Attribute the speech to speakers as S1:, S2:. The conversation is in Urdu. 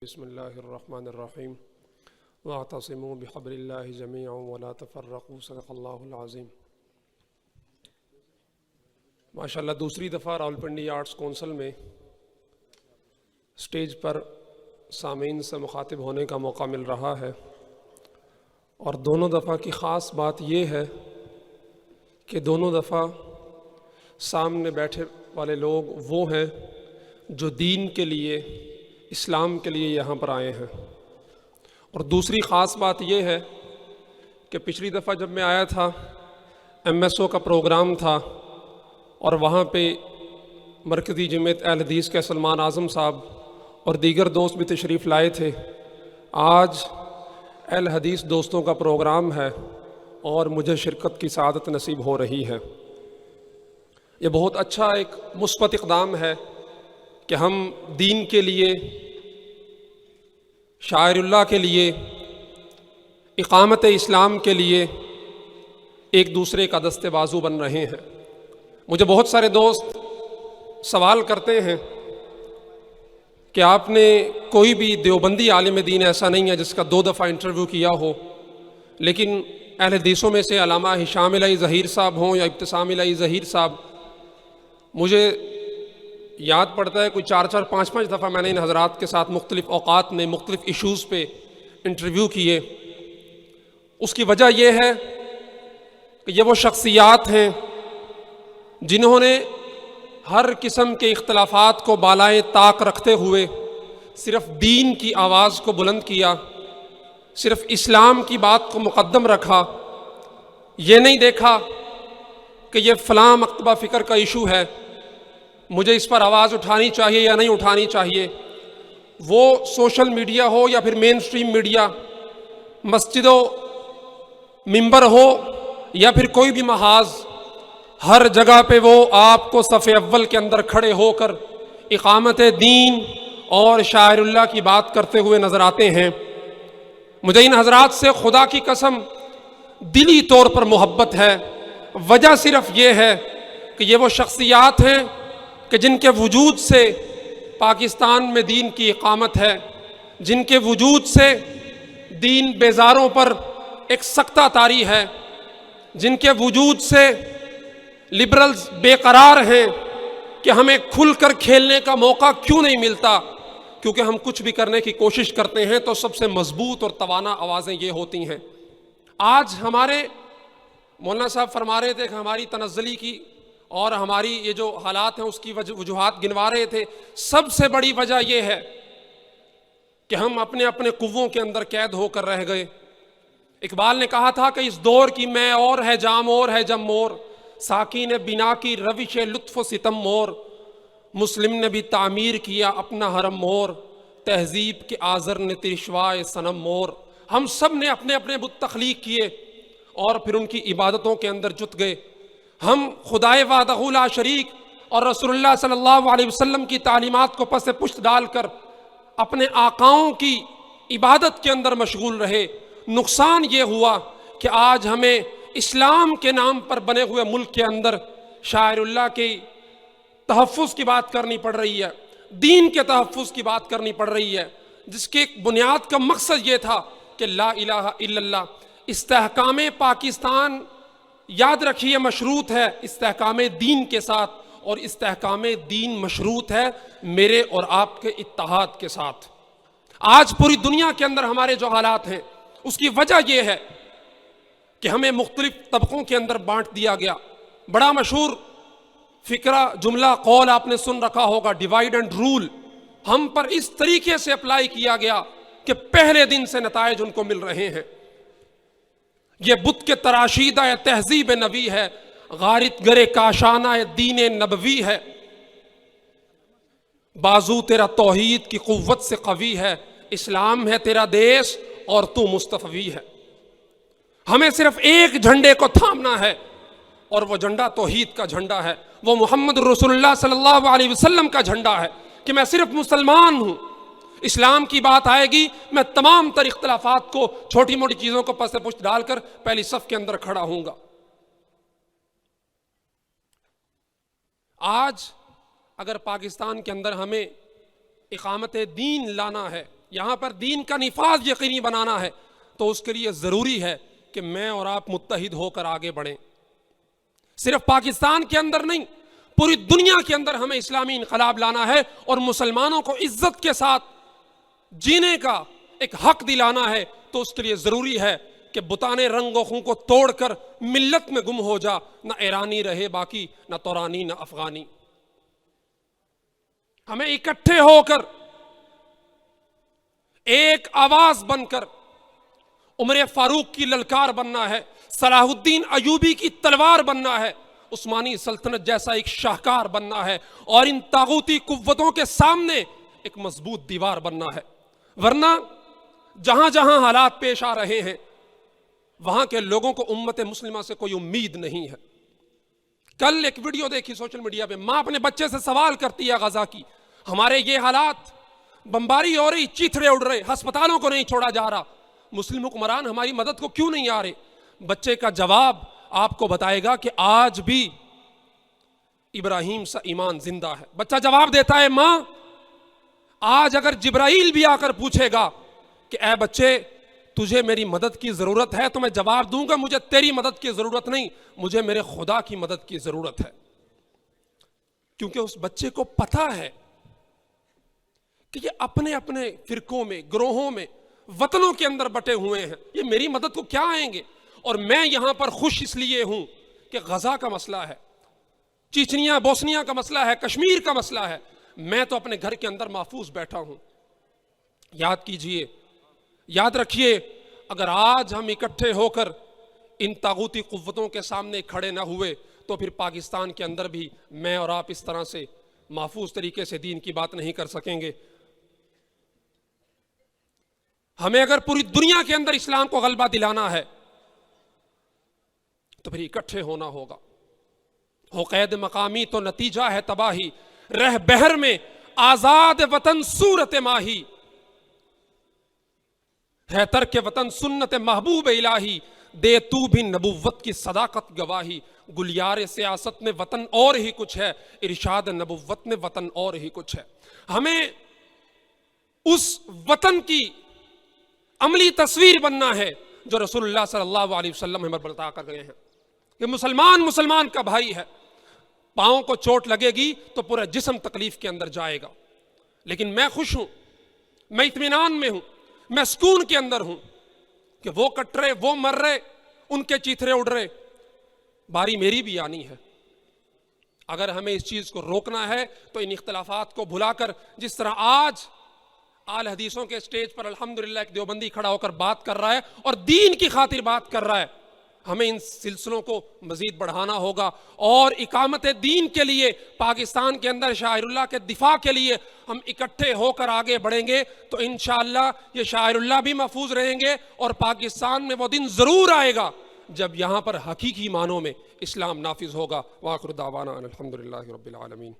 S1: بسم اللہ الرحمن الرحیم واعتصموا بحبل اللہ جمیعا ولا تفرقوا صدق اللہ العظیم۔ ماشاءاللہ دوسری دفعہ راولپنڈی آرٹس کونسل میں سٹیج پر سامعین سے مخاطب ہونے کا موقع مل رہا ہے، اور دونوں دفعہ کی خاص بات یہ ہے کہ دونوں دفعہ سامنے بیٹھے والے لوگ وہ ہیں جو دین کے لیے، اسلام کے لیے یہاں پر آئے ہیں۔ اور دوسری خاص بات یہ ہے کہ پچھلی دفعہ جب میں آیا تھا MSO کا پروگرام تھا، اور وہاں پہ مرکزی جمعیت اہل حدیث کے سلمان اعظم صاحب اور دیگر دوست بھی تشریف لائے تھے۔ آج اہل حدیث دوستوں کا پروگرام ہے اور مجھے شرکت کی سعادت نصیب ہو رہی ہے۔ یہ بہت اچھا ایک مثبت اقدام ہے کہ ہم دین کے لیے، شاعر اللہ کے لیے، اقامت اسلام کے لیے ایک دوسرے کا دست بازو بن رہے ہیں۔ مجھے بہت سارے دوست سوال کرتے ہیں کہ آپ نے کوئی بھی دیوبندی عالم دین ایسا نہیں ہے جس کا 2 دفعہ انٹرویو کیا ہو، لیکن اہل حدیثوں میں سے علامہ ہشام الہی ظہیر صاحب ہوں یا ابتسام الہی ظہیر صاحب، مجھے یاد پڑتا ہے کوئی 4 5 دفعہ میں نے ان حضرات کے ساتھ مختلف اوقات میں مختلف ایشوز پہ انٹرویو کیے۔ اس کی وجہ یہ ہے کہ یہ وہ شخصیات ہیں جنہوں نے ہر قسم کے اختلافات کو بالائے طاق رکھتے ہوئے صرف دین کی آواز کو بلند کیا، صرف اسلام کی بات کو مقدم رکھا۔ یہ نہیں دیکھا کہ یہ فلاں مکتبہ فکر کا ایشو ہے، مجھے اس پر آواز اٹھانی چاہیے یا نہیں اٹھانی چاہیے۔ وہ سوشل میڈیا ہو یا پھر مین سٹریم میڈیا، مسجد و ممبر ہو یا پھر کوئی بھی محاذ، ہر جگہ پہ وہ آپ کو صف اول کے اندر کھڑے ہو کر اقامت دین اور شاعر اللہ کی بات کرتے ہوئے نظر آتے ہیں۔ مجھے ان حضرات سے خدا کی قسم دلی طور پر محبت ہے۔ وجہ صرف یہ ہے کہ یہ وہ شخصیات ہیں کہ جن کے وجود سے پاکستان میں دین کی اقامت ہے، جن کے وجود سے دین بیزاروں پر ایک سکتہ طاری ہے، جن کے وجود سے لبرلز بے قرار ہیں کہ ہمیں کھل کر کھیلنے کا موقع کیوں نہیں ملتا، کیونکہ ہم کچھ بھی کرنے کی کوشش کرتے ہیں تو سب سے مضبوط اور توانا آوازیں یہ ہوتی ہیں۔ آج ہمارے مولانا صاحب فرما رہے تھے کہ ہماری تنزلی کی اور ہماری یہ جو حالات ہیں اس کی وجوہات گنوا رہے تھے۔ سب سے بڑی وجہ یہ ہے کہ ہم اپنے اپنے قووں کے اندر قید ہو کر رہ گئے۔ اقبال نے کہا تھا کہ اس دور کی میں اور ہے جام اور ہے جم مور، ساکین بنا کی روش لطف و ستم مور، مسلم نے بھی تعمیر کیا اپنا حرم مور، تہذیب کے آذر نے ترشوائے صنم مور۔ ہم سب نے اپنے اپنے بت تخلیق کیے اور پھر ان کی عبادتوں کے اندر جت گئے۔ ہم خدائے وحدہ لا شریک اور رسول اللہ صلی اللہ علیہ وسلم کی تعلیمات کو پس پشت ڈال کر اپنے آقاؤں کی عبادت کے اندر مشغول رہے۔ نقصان یہ ہوا کہ آج ہمیں اسلام کے نام پر بنے ہوئے ملک کے اندر شاعر اللہ کے تحفظ کی بات کرنی پڑ رہی ہے، دین کے تحفظ کی بات کرنی پڑ رہی ہے، جس کے ایک بنیاد کا مقصد یہ تھا کہ لا الہ الا اللہ۔ استحکام پاکستان یاد رکھیے مشروط ہے استحکام دین کے ساتھ، اور استحکام دین مشروط ہے میرے اور آپ کے اتحاد کے ساتھ۔ آج پوری دنیا کے اندر ہمارے جو حالات ہیں اس کی وجہ یہ ہے کہ ہمیں مختلف طبقوں کے اندر بانٹ دیا گیا۔ بڑا مشہور فکرہ، جملہ، قول آپ نے سن رکھا ہوگا، ڈیوائیڈ اینڈ رول، ہم پر اس طریقے سے اپلائی کیا گیا کہ پہلے دن سے نتائج ان کو مل رہے ہیں۔ یہ بت کے تراشیدہ تہذیب نبی ہے، غارت گرے کاشانہ دین نبوی ہے، بازو تیرا توحید کی قوت سے قوی ہے، اسلام ہے تیرا دیش اور تو مصطفی ہے۔ ہمیں صرف ایک جھنڈے کو تھامنا ہے، اور وہ جھنڈا توحید کا جھنڈا ہے، وہ محمد رسول اللہ صلی اللہ علیہ وسلم کا جھنڈا ہے کہ میں صرف مسلمان ہوں۔ اسلام کی بات آئے گی میں تمام تر اختلافات کو، چھوٹی موٹی چیزوں کو پس پشت ڈال کر پہلی صف کے اندر کھڑا ہوں گا۔ آج اگر پاکستان کے اندر ہمیں اقامت دین لانا ہے یہاں پر دین کا نفاذ یقینی بنانا ہے تو اس کے لیے ضروری ہے کہ میں اور آپ متحد ہو کر آگے بڑھیں. صرف پاکستان کے اندر نہیں، پوری دنیا کے اندر ہمیں اسلامی انقلاب لانا ہے اور مسلمانوں کو عزت کے ساتھ جینے کا ایک حق دلانا ہے. تو اس کے لیے ضروری ہے کہ بتانے رنگ و خوں کو توڑ کر ملت میں گم ہو جا، نہ ایرانی رہے باقی، نہ تورانی نہ افغانی. ہمیں اکٹھے ہو کر ایک آواز بن کر عمر فاروق کی للکار بننا ہے، صلاح الدین ایوبی کی تلوار بننا ہے، عثمانی سلطنت جیسا ایک شاہکار بننا ہے اور ان طاغوتی قوتوں کے سامنے ایک مضبوط دیوار بننا ہے. ورنہ جہاں جہاں حالات پیش آ رہے ہیں وہاں کے لوگوں کو امت مسلمہ سے کوئی امید نہیں ہے. کل ایک ویڈیو دیکھی سوشل میڈیا پہ، ماں اپنے بچے سے سوال کرتی ہے غزہ کی، ہمارے یہ حالات، بمباری ہو رہی، چیتھڑے اڑ رہے، ہسپتالوں کو نہیں چھوڑا جا رہا، مسلم حکمران ہماری مدد کو کیوں نہیں آ رہے؟ بچے کا جواب آپ کو بتائے گا کہ آج بھی ابراہیم سا ایمان زندہ ہے. بچہ جواب دیتا ہے، ماں آج اگر جبرائیل بھی آ کر پوچھے گا کہ اے بچے تجھے میری مدد کی ضرورت ہے، تو میں جواب دوں گا مجھے تیری مدد کی ضرورت نہیں، مجھے میرے خدا کی مدد کی ضرورت ہے. کیونکہ اس بچے کو پتہ ہے کہ یہ اپنے اپنے فرقوں میں، گروہوں میں، وطنوں کے اندر بٹے ہوئے ہیں، یہ میری مدد کو کیا آئیں گے؟ اور میں یہاں پر خوش اس لیے ہوں کہ غزہ کا مسئلہ ہے، چیچنیا بوسنیا کا مسئلہ ہے، کشمیر کا مسئلہ ہے، میں تو اپنے گھر کے اندر محفوظ بیٹھا ہوں. یاد کیجئے، یاد رکھیے، اگر آج ہم اکٹھے ہو کر ان طاغوتی قوتوں کے سامنے کھڑے نہ ہوئے تو پھر پاکستان کے اندر بھی میں اور آپ اس طرح سے محفوظ طریقے سے دین کی بات نہیں کر سکیں گے. ہمیں اگر پوری دنیا کے اندر اسلام کو غلبہ دلانا ہے تو پھر اکٹھے ہونا ہوگا. ہو قید مقامی تو نتیجہ ہے تباہی، رہ بہر میں آزاد وطن صورت ماہی، ہے ترک وطن سنت محبوب الہی، دے تو بھی نبوت کی صداقت گواہی. گلیار سیاست میں وطن اور ہی کچھ ہے، ارشاد نبوت میں وطن اور ہی کچھ ہے. ہمیں اس وطن کی عملی تصویر بننا ہے جو رسول اللہ صلی اللہ علیہ وسلم ہمیں بتا کر گئے ہیں کہ مسلمان کا بھائی ہے. پاؤں کو چوٹ لگے گی تو پورا جسم تکلیف کے اندر جائے گا، لیکن میں خوش ہوں، میں اطمینان میں ہوں، میں سکون کے اندر ہوں کہ وہ کٹ رہے، وہ مر رہے، ان کے چیتھرے اڑ رہے، باری میری بھی آنی ہے. اگر ہمیں اس چیز کو روکنا ہے تو ان اختلافات کو بھلا کر، جس طرح آج آل حدیثوں کے سٹیج پر الحمدللہ ایک دیوبندی کھڑا ہو کر بات کر رہا ہے اور دین کی خاطر بات کر رہا ہے، ہمیں ان سلسلوں کو مزید بڑھانا ہوگا اور اقامت دین کے لیے، پاکستان کے اندر شاعر اللہ کے دفاع کے لیے ہم اکٹھے ہو کر آگے بڑھیں گے تو انشاءاللہ یہ شاعر اللہ بھی محفوظ رہیں گے اور پاکستان میں وہ دن ضرور آئے گا جب یہاں پر حقیقی معنوں میں اسلام نافذ ہوگا. وآخر دعوانا ان الحمدللہ رب العالمین.